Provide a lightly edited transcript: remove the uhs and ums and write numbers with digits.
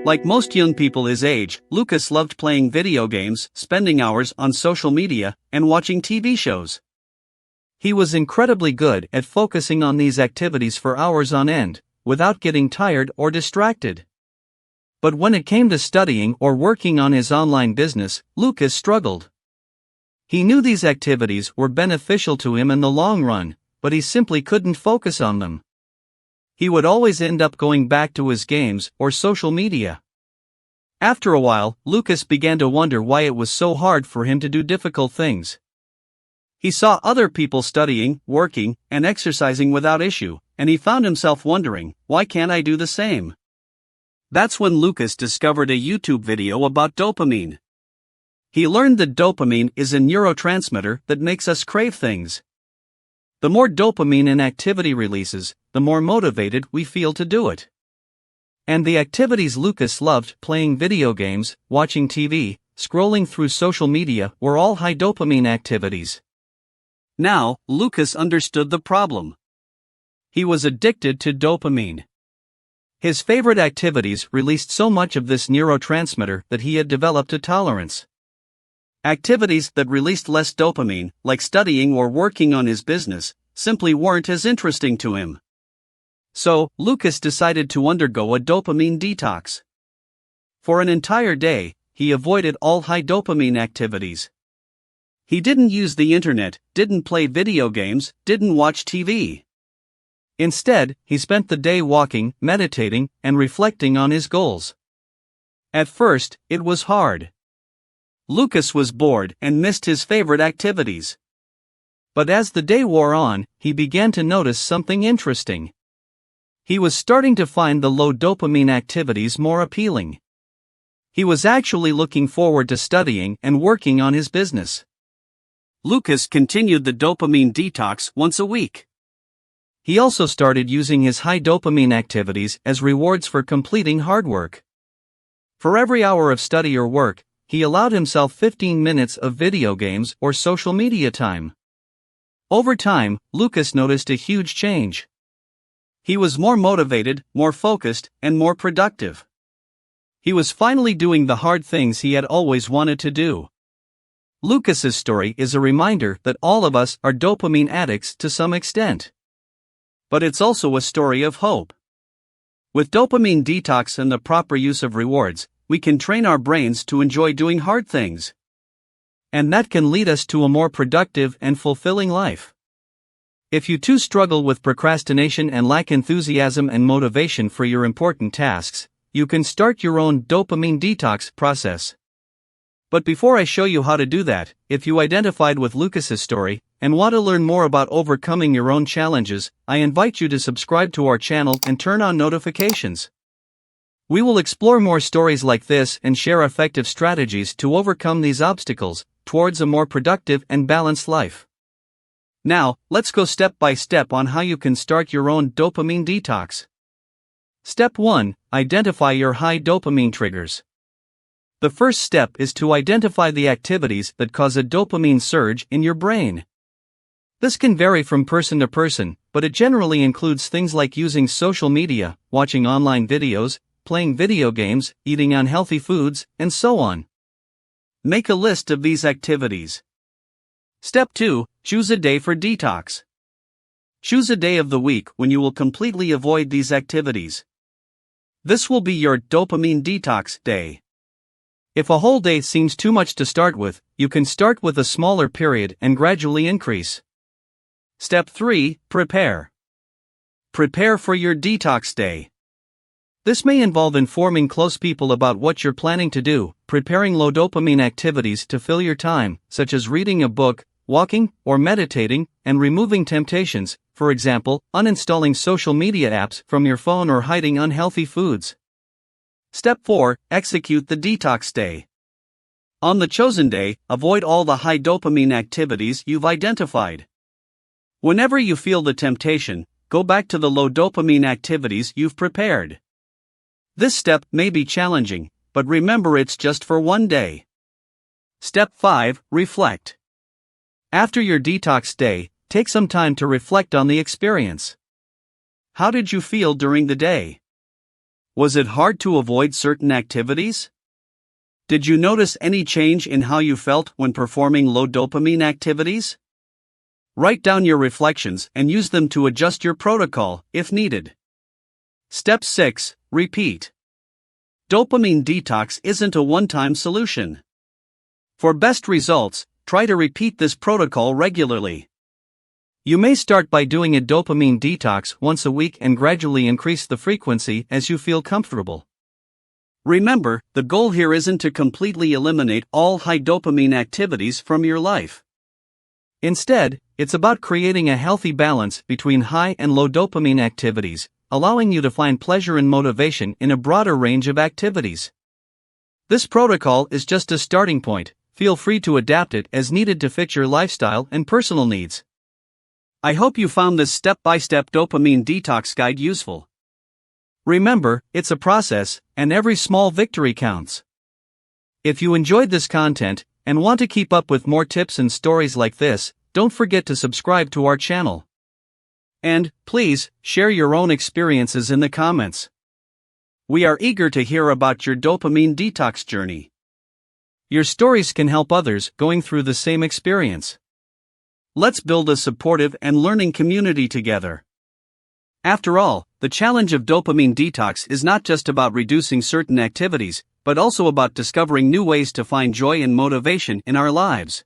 Like most young people his age, Lucas loved playing video games, spending hours on social media, and watching TV shows. He was incredibly good at focusing on these activities for hours on end, without getting tired or distracted. But when it came to studying or working on his online business, Lucas struggled. He knew these activities were beneficial to him in the long run, but he simply couldn't focus on them. He would always end up going back to his games or social media. After a while, Lucas began to wonder why it was so hard for him to do difficult things. He saw other people studying, working, and exercising without issue, and he found himself wondering, why can't I do the same? That's when Lucas discovered a YouTube video about dopamine. He learned that dopamine is a neurotransmitter that makes us crave things. The more dopamine an activity releases, the more motivated we feel to do it. And the activities Lucas loved, playing video games, watching TV, scrolling through social media, were all high dopamine activities. Now, Lucas understood the problem. He was addicted to dopamine. His favorite activities released so much of this neurotransmitter that he had developed a tolerance. Activities that released less dopamine, like studying or working on his business, simply weren't as interesting to him. So, Lucas decided to undergo a dopamine detox. For an entire day, he avoided all high dopamine activities. He didn't use the internet, didn't play video games, didn't watch TV. Instead, he spent the day walking, meditating, and reflecting on his goals. At first, it was hard. Lucas was bored and missed his favorite activities. But as the day wore on, he began to notice something interesting. He was starting to find the low dopamine activities more appealing. He was actually looking forward to studying and working on his business. Lucas continued the dopamine detox once a week. He also started using his high dopamine activities as rewards for completing hard work. For every hour of study or work, he allowed himself 15 minutes of video games or social media time. Over time, Lucas noticed a huge change. He was more motivated, more focused, and more productive. He was finally doing the hard things he had always wanted to do. Lucas's story is a reminder that all of us are dopamine addicts to some extent. But it's also a story of hope. With dopamine detox and the proper use of rewards, we can train our brains to enjoy doing hard things. And that can lead us to a more productive and fulfilling life. If you too struggle with procrastination and lack enthusiasm and motivation for your important tasks, you can start your own dopamine detox process. But before I show you how to do that, if you identified with Lucas's story and want to learn more about overcoming your own challenges, I invite you to subscribe to our channel and turn on notifications. We will explore more stories like this and share effective strategies to overcome these obstacles towards a more productive and balanced life. Now, let's go step by step on how you can start your own dopamine detox. Step 1. Identify your high dopamine triggers. The first step is to identify the activities that cause a dopamine surge in your brain. This can vary from person to person, but it generally includes things like using social media, watching online videos, playing video games, eating unhealthy foods, and so on. Make a list of these activities. Step 2. Choose a day for detox. Choose a day of the week when you will completely avoid these activities. This will be your dopamine detox day. If a whole day seems too much to start with, you can start with a smaller period and gradually increase. Step 3. Prepare. Prepare for your detox day. This may involve informing close people about what you're planning to do, preparing low dopamine activities to fill your time, such as reading a book, walking, or meditating, and removing temptations, for example, uninstalling social media apps from your phone or hiding unhealthy foods. Step 4. Execute the detox day. On the chosen day, avoid all the high dopamine activities you've identified. Whenever you feel the temptation, go back to the low dopamine activities you've prepared. This step may be challenging, but remember it's just for one day. Step 5. Reflect. After your detox day, take some time to reflect on the experience. How did you feel during the day? Was it hard to avoid certain activities? Did you notice any change in how you felt when performing low dopamine activities? Write down your reflections and use them to adjust your protocol, if needed. Step 6. Repeat. Dopamine detox isn't a one-time solution. For best results, try to repeat this protocol regularly. You may start by doing a dopamine detox once a week and gradually increase the frequency as you feel comfortable. Remember, the goal here isn't to completely eliminate all high dopamine activities from your life. Instead, it's about creating a healthy balance between high and low dopamine activities, allowing you to find pleasure and motivation in a broader range of activities. This protocol is just a starting point. Feel free to adapt it as needed to fit your lifestyle and personal needs. I hope you found this step-by-step dopamine detox guide useful. Remember, it's a process, and every small victory counts. If you enjoyed this content and want to keep up with more tips and stories like this, don't forget to subscribe to our channel. And, please, share your own experiences in the comments. We are eager to hear about your dopamine detox journey. Your stories can help others going through the same experience. Let's build a supportive and learning community together. After all, the challenge of dopamine detox is not just about reducing certain activities, but also about discovering new ways to find joy and motivation in our lives.